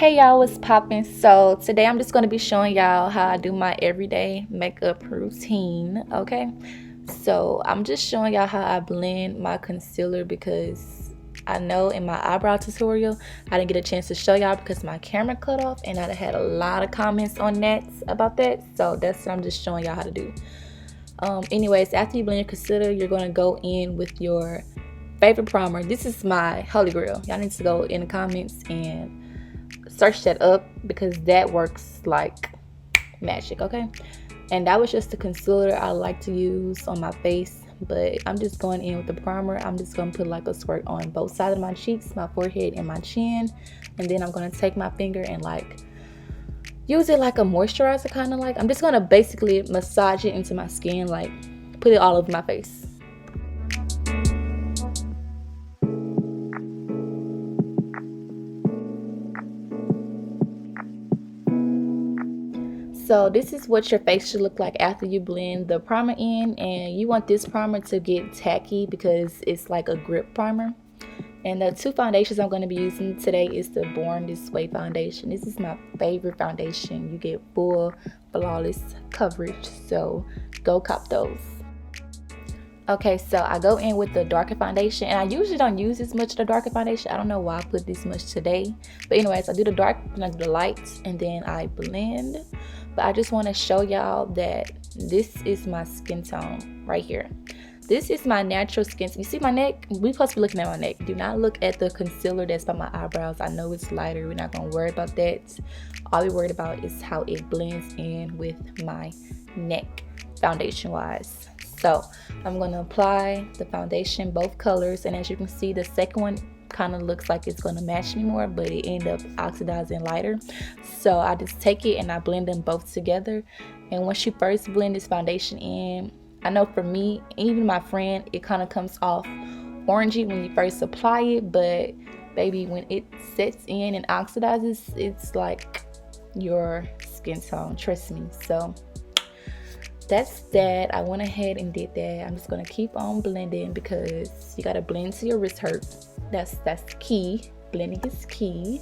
Hey y'all, what's poppin'? So today I'm just going to be showing y'all how I do my everyday makeup routine. Okay, so I'm just showing y'all how I blend my concealer because I know in my eyebrow tutorial I didn't get a chance to show y'all because my camera cut off, and I had a lot of comments on that about that, so that's what I'm just showing y'all how to do. Anyways, after you blend your concealer, you're going to go in with your favorite primer. This is my holy grail. Y'all need to go in the comments and search that up because that works like magic. Okay, and that was just the concealer I like to use on my face, but I'm just going in with the primer. I'm just going to put like a squirt on both sides of my cheeks, my forehead, and my chin, and then I'm going to take my finger and like use it like a moisturizer, kind of like. I'm just going to basically massage it into my skin, like put it all over my face. So this is what your face should look like after you blend the primer in, and you want this primer to get tacky because it's like a grip primer. And the two foundations I'm going to be using today is the Born This Way foundation. This is my favorite foundation. You get full flawless coverage, so go cop those. Okay, so I go in with the darker foundation, and I usually don't use this much of the darker foundation. I don't know why I put this much today, but anyways, I do the dark, then I do the light, and then I blend. But I just want to show y'all that this is my skin tone right here. This is my natural skin. You see my neck? We're supposed to be looking at my neck. Do not look at the concealer that's by my eyebrows. I know it's lighter. We're not going to worry about that. All we're worried about is how it blends in with my neck foundation wise. So I'm going to apply the foundation, both colors, and as you can see, the second one kind of looks like it's going to match me more, but it ended up oxidizing lighter. So I just take it and I blend them both together. And once you first blend this foundation in, I know for me, even my friend, it kind of comes off orangey when you first apply it, but baby, when it sets in and oxidizes, it's like your skin tone, trust me. So that's that. I went ahead and did that. I'm just gonna keep on blending because you gotta blend till your wrist hurts. That's key. Blending is key.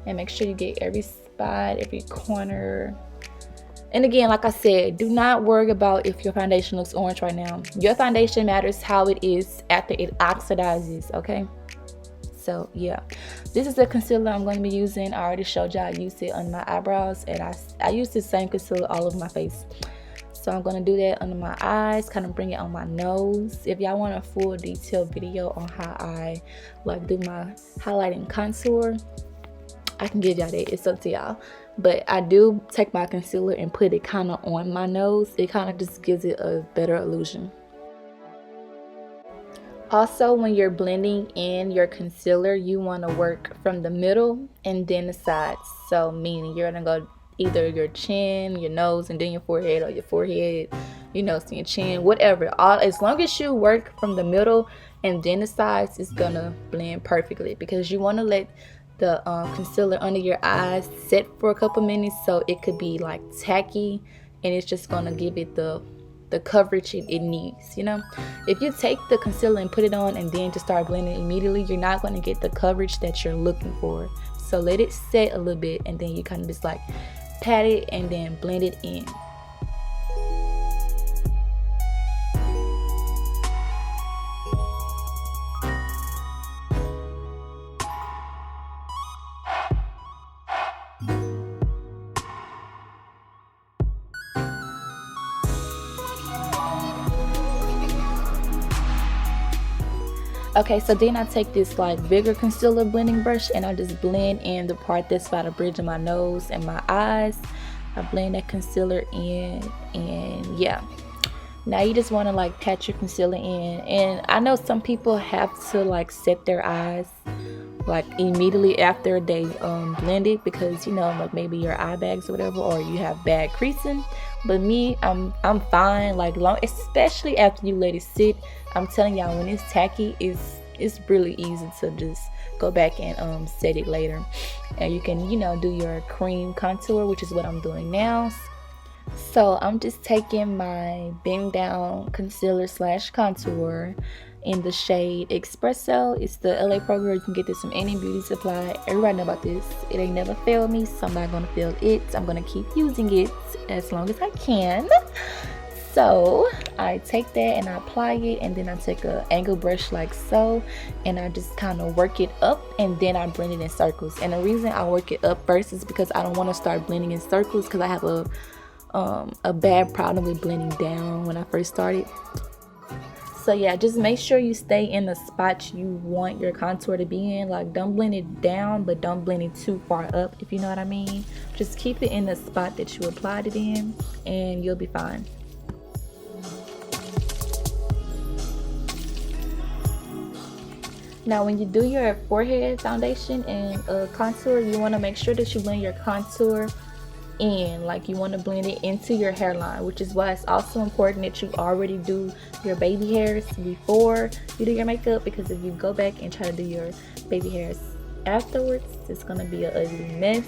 And make sure you get every spot, every corner. And again, like I said, do not worry about if your foundation looks orange right now. Your foundation matters how it is after it oxidizes, okay? So yeah, this is the concealer I'm going to be using. I already showed y'all I used it on my eyebrows, and I use the same concealer all over my face. So I'm going to do that under my eyes, kind of bring it on my nose. If y'all want a full detailed video on how I like do my highlight and contour, I can give y'all that. It's up to y'all. But I do take my concealer and put it kind of on my nose. It kind of just gives it a better illusion. Also, when you're blending in your concealer, you want to work from the middle and then the sides. So meaning you're going to go either your chin, your nose, and then your forehead, or your forehead, your nose, and your chin, whatever. As long as you work from the middle and then the sides, it's gonna blend perfectly because you want to let the concealer under your eyes set for a couple minutes so it could be like tacky, and it's just gonna give it the coverage it needs. You know, if you take the concealer and put it on and then just start blending immediately, you're not going to get the coverage that you're looking for. So let it set a little bit, and then you kind of just like pat it and then blend it in. Okay, so then I take this like bigger concealer blending brush and I just blend in the part that's by the bridge of my nose and my eyes. I blend that concealer in, and yeah. Now you just want to like pat your concealer in, and I know some people have to like set their eyes like immediately after they blend it because, you know, like maybe your eye bags or whatever, or you have bad creasing. But me, I'm fine, like long, especially after you let it sit. I'm telling y'all, when it's tacky, it's really easy to just go back and set it later, and you can, you know, do your cream contour, which is what I'm doing now. So I'm just taking my bend down concealer slash contour, in the shade Espresso. It's the LA Pro Girl. You can get this from any beauty supply. Everybody know about this. It ain't never failed me, so I'm not gonna fail it. I'm gonna keep using it as long as I can. So I take that and I apply it, and then I take a angle brush like so, and I just kind of work it up, and then I blend it in circles. And the reason I work it up first is because I don't want to start blending in circles, because I have a bad problem with blending down when I first started. So yeah, just make sure you stay in the spot you want your contour to be in. Like, don't blend it down, but don't blend it too far up, if you know what I mean. Just keep it in the spot that you applied it in, and you'll be fine. Now when you do your forehead foundation and contour, you want to make sure that you blend your contour in. Like, you want to blend it into your hairline, which is why it's also important that you already do your baby hairs before you do your makeup, because if you go back and try to do your baby hairs afterwards, it's going to be an ugly mess.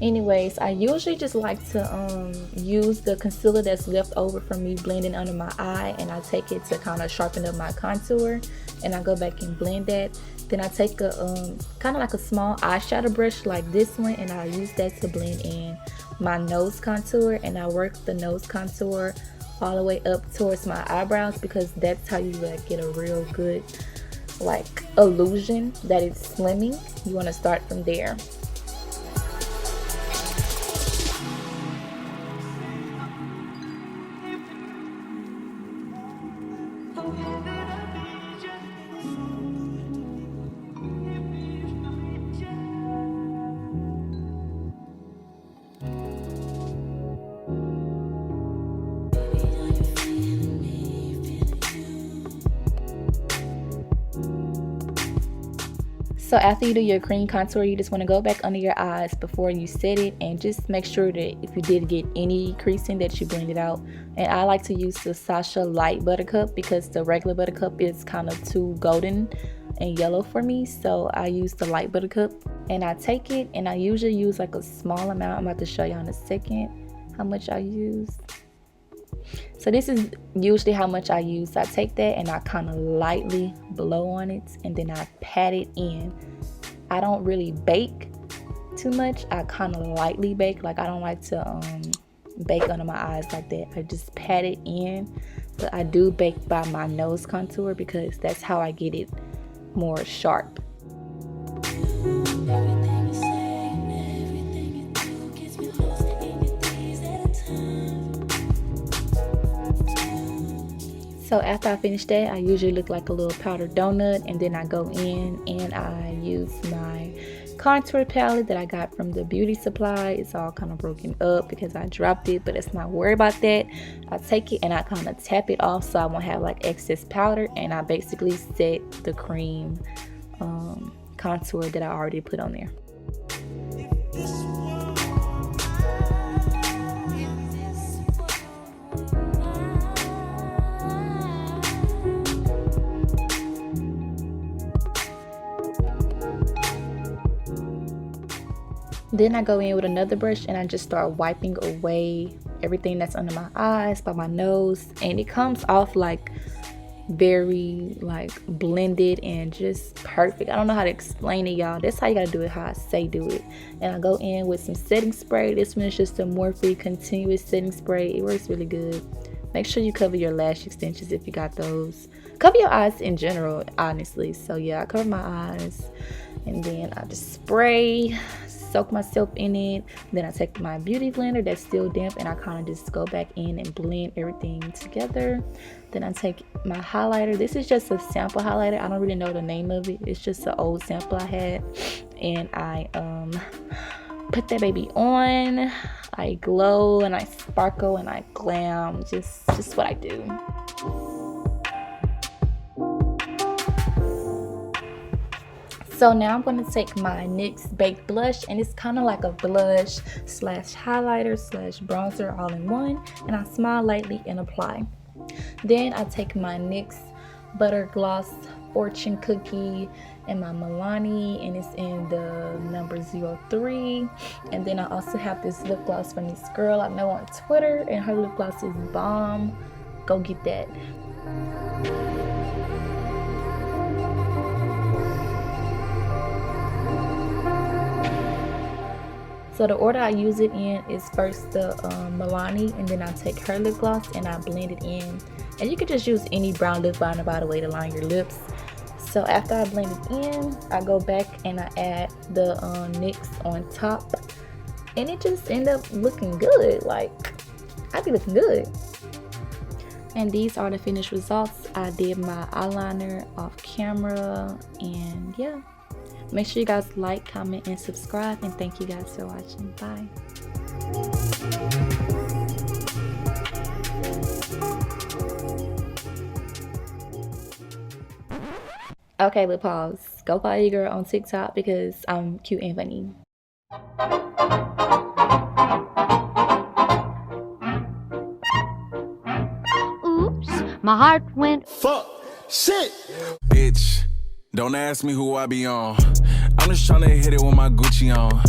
Anyways, I usually just like to use the concealer that's left over from me blending under my eye, and I take it to kind of sharpen up my contour, and I go back and blend that. Then I take a kind of like a small eyeshadow brush like this one, and I use that to blend in my nose contour, and I work the nose contour all the way up towards my eyebrows, because that's how you like get a real good like illusion that it's slimming. You want to start from there. So after you do your cream contour, you just want to go back under your eyes before you set it, and just make sure that if you did get any creasing that you blend it out. And I like to use the Sacha light Buttercup, because the regular Buttercup is kind of too golden and yellow for me, so I use the light Buttercup. And I take it, and I usually use like a small amount. I'm about to show you in a second how much I use. So this is usually how much I use. I take that and I kind of lightly blow on it, and then I pat it in. I don't really bake too much. I kind of lightly bake. Like, I don't like to bake under my eyes like that. I just pat it in. But I do bake by my nose contour, because that's how I get it more sharp. So after I finish that, I usually look like a little powdered donut, and then I go in and I use my contour palette that I got from the beauty supply. It's all kind of broken up because I dropped it, but let's not worry about that. I take it and I kind of tap it off so I won't have like excess powder, and I basically set the cream contour that I already put on there. Then I go in with another brush and I just start wiping away everything that's under my eyes, by my nose, and it comes off like very like blended and just perfect. I don't know how to explain it, y'all. That's how you gotta do it, how I say do it. And I go in with some setting spray. This one is just a Morphe continuous setting spray. It works really good. Make sure you cover your lash extensions if you got those. Cover your eyes in general, honestly. So yeah, I cover my eyes, and then I just spray, soak myself in it. Then I take my beauty blender that's still damp, and I kind of just go back in and blend everything together. Then I take my highlighter. This is just a sample highlighter. I don't really know the name of it. It's just an old sample I had, and I put that baby on. I glow and I sparkle and I glam. Just what I do. So now I'm going to take my NYX Baked Blush, and it's kind of like a blush slash highlighter slash bronzer all in one, and I smile lightly and apply. Then I take my NYX Butter Gloss Fortune Cookie and my Milani, and it's in the number 03. And then I also have this lip gloss from this girl I know on Twitter, and her lip gloss is bomb. Go get that. So the order I use it in is first the Milani, and then I take her lip gloss and I blend it in. And you can just use any brown lip liner, by the way, to line your lips. So after I blend it in, I go back and I add the NYX on top. And it just end up looking good. Like, I be looking good. And these are the finished results. I did my eyeliner off camera, and yeah. Make sure you guys like, comment, and subscribe, and thank you guys for watching. Bye. Okay, lip pause. Go follow your girl on TikTok because I'm cute and funny. Oops, my heart went fuck shit. Bitch, don't ask me who I be on. I'm just tryna hit it with my Gucci on.